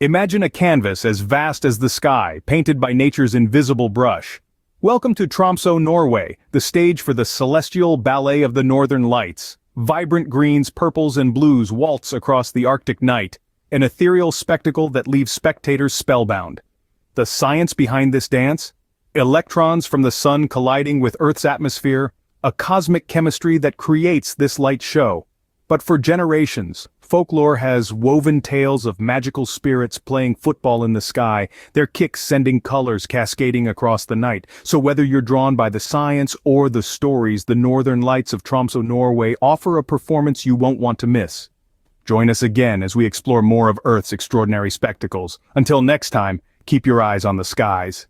Imagine a canvas as vast as the sky, painted by nature's invisible brush. Welcome to Tromsø, Norway, the stage for the celestial ballet of the northern lights. Vibrant greens, purples, and blues waltz across the Arctic night, an ethereal spectacle that leaves spectators spellbound. The science behind this dance? Electrons from the sun colliding with Earth's atmosphere, a cosmic chemistry that creates this light show. But for generations, folklore has woven tales of magical spirits playing football in the sky, their kicks sending colors cascading across the night. So whether you're drawn by the science or the stories, the northern lights of Tromsø, Norway offer a performance you won't want to miss. Join us again as we explore more of Earth's extraordinary spectacles. Until next time, keep your eyes on the skies.